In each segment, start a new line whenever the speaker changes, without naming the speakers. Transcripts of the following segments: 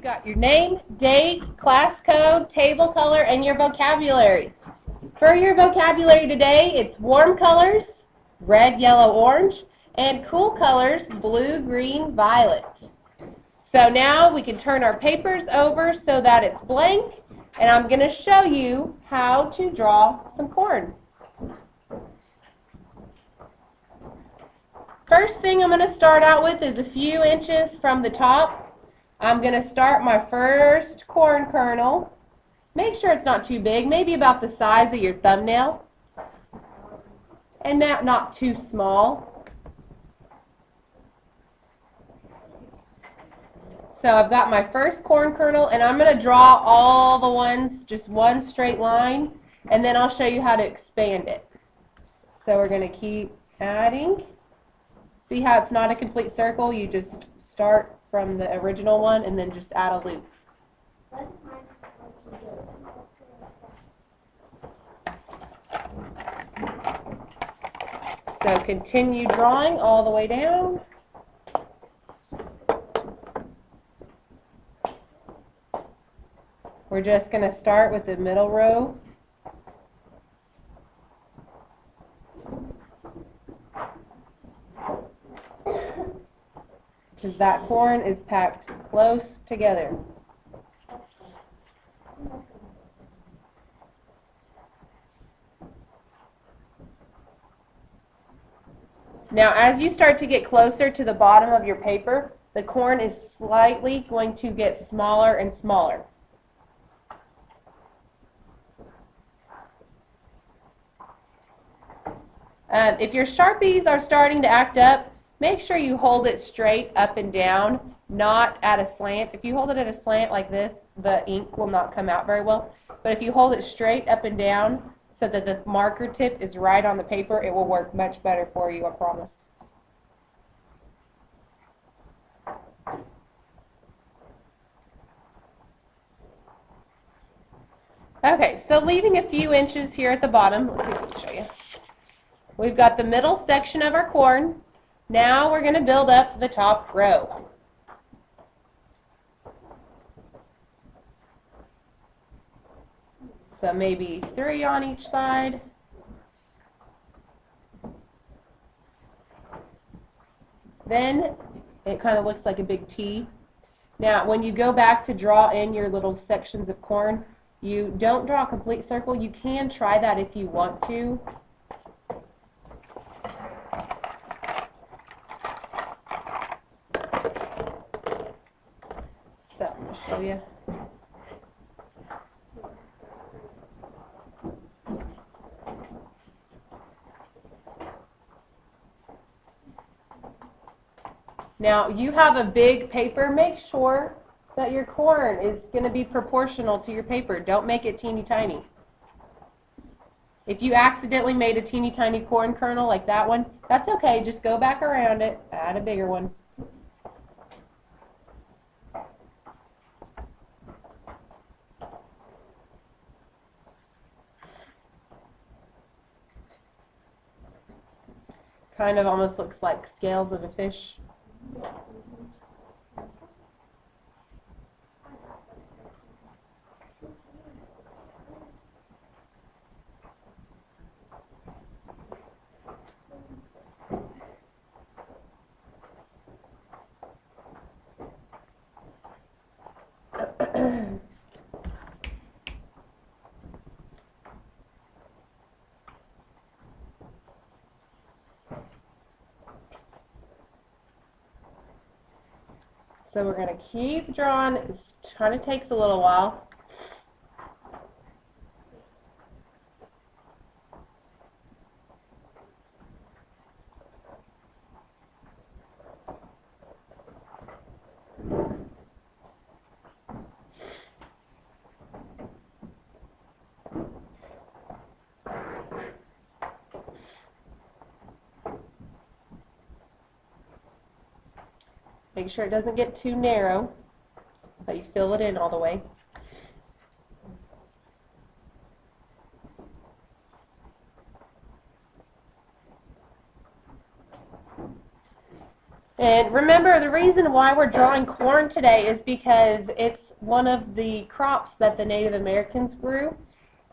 got your name, date, class code, table color, and your vocabulary. For your vocabulary today, it's warm colors, red, yellow, orange, and cool colors, blue, green, violet. So now we can turn our papers over so that it's blank, and I'm going to show you how to draw some corn. First thing I'm going to start out with is a few inches from the top. I'm going to start my first corn kernel. Make sure it's not too big, maybe about the size of your thumbnail, and not too small. So I've got my first corn kernel, and I'm going to draw all the ones, just one straight line, and then I'll show you how to expand it. So we're going to keep adding. See how it's not a complete circle? You just start from the original one and then just add a loop. So continue drawing all the way down. We're just going to start with the middle row. Because that corn is packed close together. Now, as you start to get closer to the bottom of your paper, the corn is slightly going to get smaller and smaller. If your Sharpies are starting to act up, make sure you hold it straight up and down, not at a slant. If you hold it at a slant like this, the ink will not come out very well. But if you hold it straight up and down so that the marker tip is right on the paper, it will work much better for you, I promise. Okay, so leaving a few inches here at the bottom, let's see if I can show you. We've got the middle section of our corn. Now we're going to build up the top row. So maybe 3 on each side. Then it kind of looks like a big T. Now when you go back to draw in your little sections of corn, you don't draw a complete circle. You can try that if you want to. So I'm going to show you. Now you have a big paper. Make sure that your corn is going to be proportional to your paper. Don't make it teeny tiny. If you accidentally made a teeny tiny corn kernel like that one, that's okay. Just go back around it, add a bigger one. Kind of almost looks like scales of a fish. So we're going to keep drawing. It kind of takes a little while. Make sure it doesn't get too narrow, but you fill it in all the way. And remember, the reason why we're drawing corn today is because it's one of the crops that the Native Americans grew.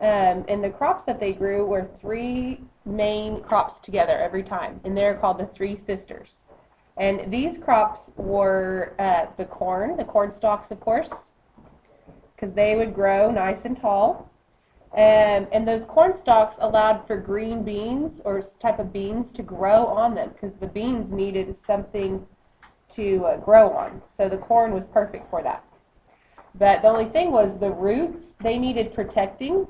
And the crops that they grew were three main crops together every time, and they're called the Three Sisters. And these crops were the corn stalks, of course, because they would grow nice and tall. And those corn stalks allowed for green beans or type of beans to grow on them because the beans needed something to grow on. So the corn was perfect for that. But the only thing was the roots, they needed protecting.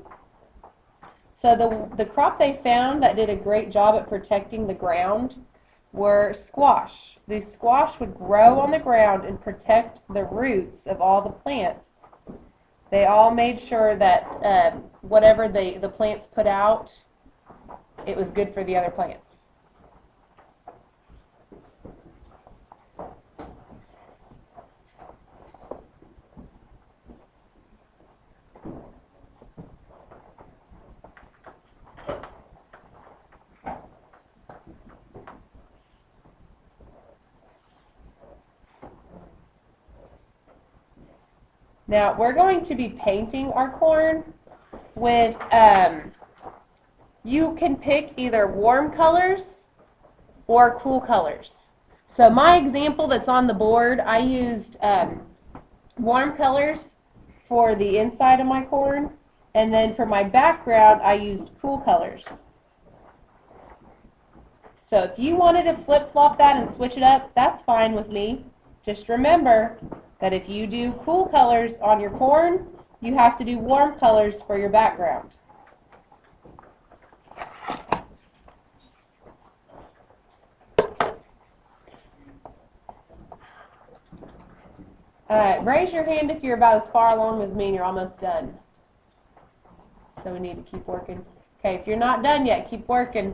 So the crop they found that did a great job at protecting the ground were squash. The squash would grow on the ground and protect the roots of all the plants. They all made sure that whatever the plants put out, it was good for the other plants. Now we're going to be painting our corn with, you can pick either warm colors or cool colors. So my example that's on the board, I used warm colors for the inside of my corn, and then for my background, I used cool colors. So if you wanted to flip-flop that and switch it up, that's fine with me. Just remember that if you do cool colors on your corn, you have to do warm colors for your background. Raise your hand if you're about as far along as me and you're almost done. So we need to keep working. Okay, if you're not done yet, keep working.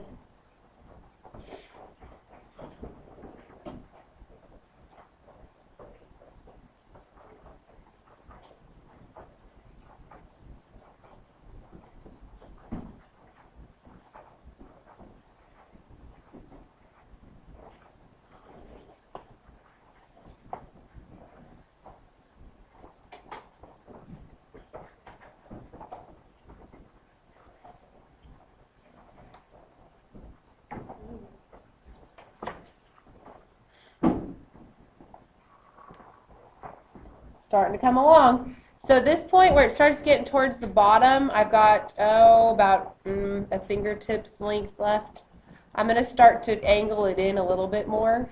Starting to come along. So this point where it starts getting towards the bottom, I've got, about a fingertip's length left. I'm going to start to angle it in a little bit more.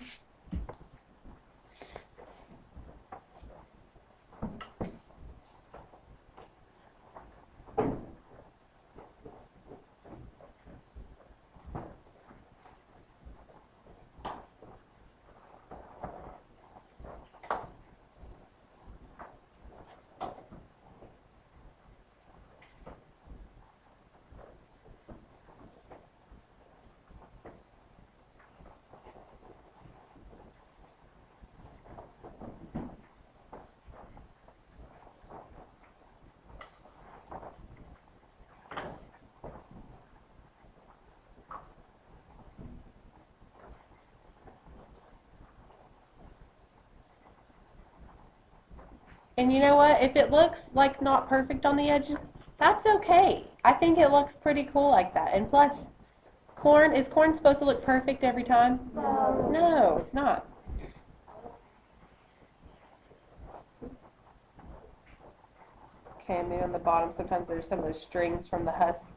And you know what? If it looks like not perfect on the edges, that's okay. I think it looks pretty cool like that. And plus, is corn supposed to look perfect every time? No. No, it's not. Okay, maybe on the bottom, sometimes there's some of those strings from the husk.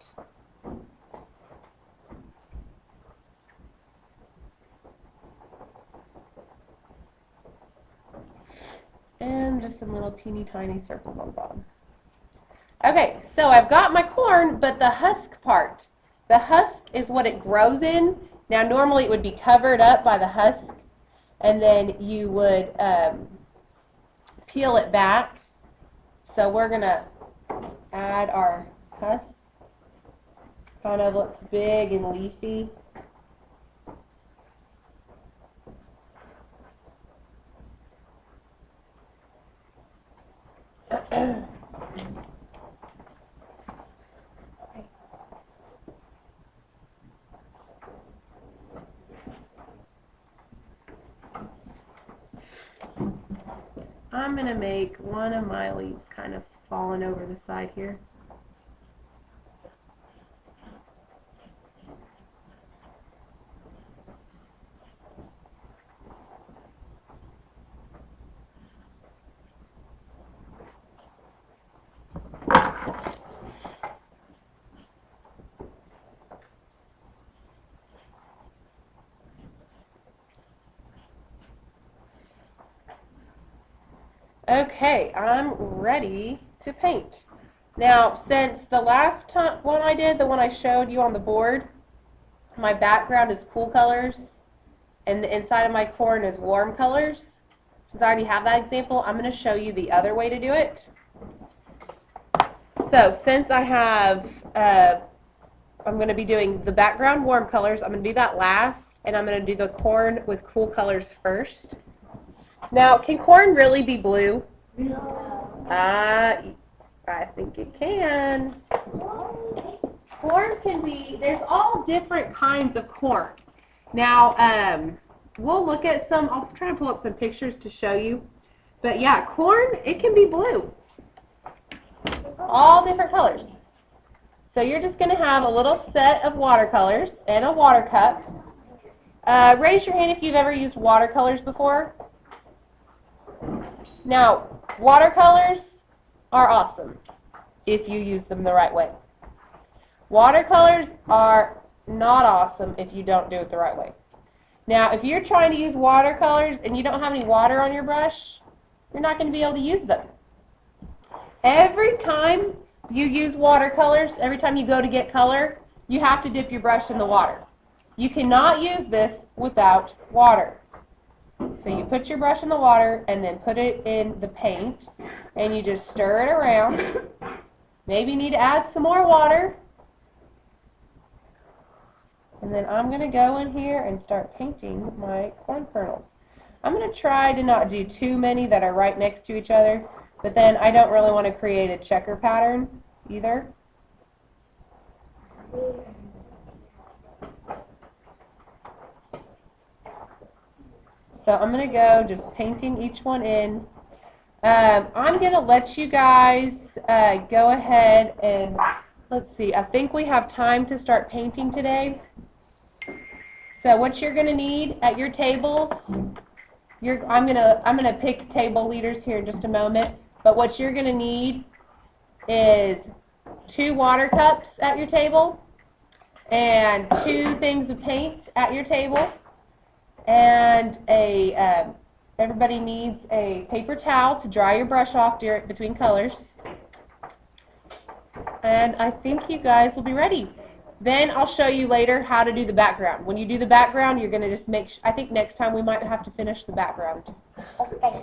And just some little teeny tiny circles on the bottom. Okay, so I've got my corn, but the husk part. The husk is what it grows in. Now normally it would be covered up by the husk, and then you would peel it back. So we're going to add our husk. Kind of looks big and leafy. going to make one of my leaves kind of falling over the side here. Okay, I'm ready to paint. Now, since the last one I did, the one I showed you on the board, my background is cool colors and the inside of my corn is warm colors. Since I already have that example, I'm going to show you the other way to do it. So, since I have, I'm going to be doing the background warm colors, I'm going to do that last, and I'm going to do the corn with cool colors first. Now, can corn really be blue?
No.
I think it can. Corn can be, there's all different kinds of corn. Now, we'll look at some, I'll try to pull up some pictures to show you. But yeah, corn, it can be blue. All different colors. So you're just going to have a little set of watercolors and a water cup. Raise your hand if you've ever used watercolors before. Now, watercolors are awesome if you use them the right way. Watercolors are not awesome if you don't do it the right way. Now, if you're trying to use watercolors and you don't have any water on your brush, you're not going to be able to use them. Every time you use watercolors, every time you go to get color, you have to dip your brush in the water. You cannot use this without water. So you put your brush in the water and then put it in the paint and you just stir it around. Maybe you need to add some more water. And then I'm going to go in here and start painting my corn kernels. I'm going to try to not do too many that are right next to each other, but then I don't really want to create a checker pattern either. So I'm going to go just painting each one in. I'm going to let you guys go ahead and, let's see, I think we have time to start painting today. So what you're going to need at your tables, I'm gonna pick table leaders here in just a moment, but what you're going to need is 2 water cups at your table and 2 things of paint at your table. And everybody needs a paper towel to dry your brush off between colors. And I think you guys will be ready. Then I'll show you later how to do the background. When you do the background, you're going to just I think next time we might have to finish the background.
Okay.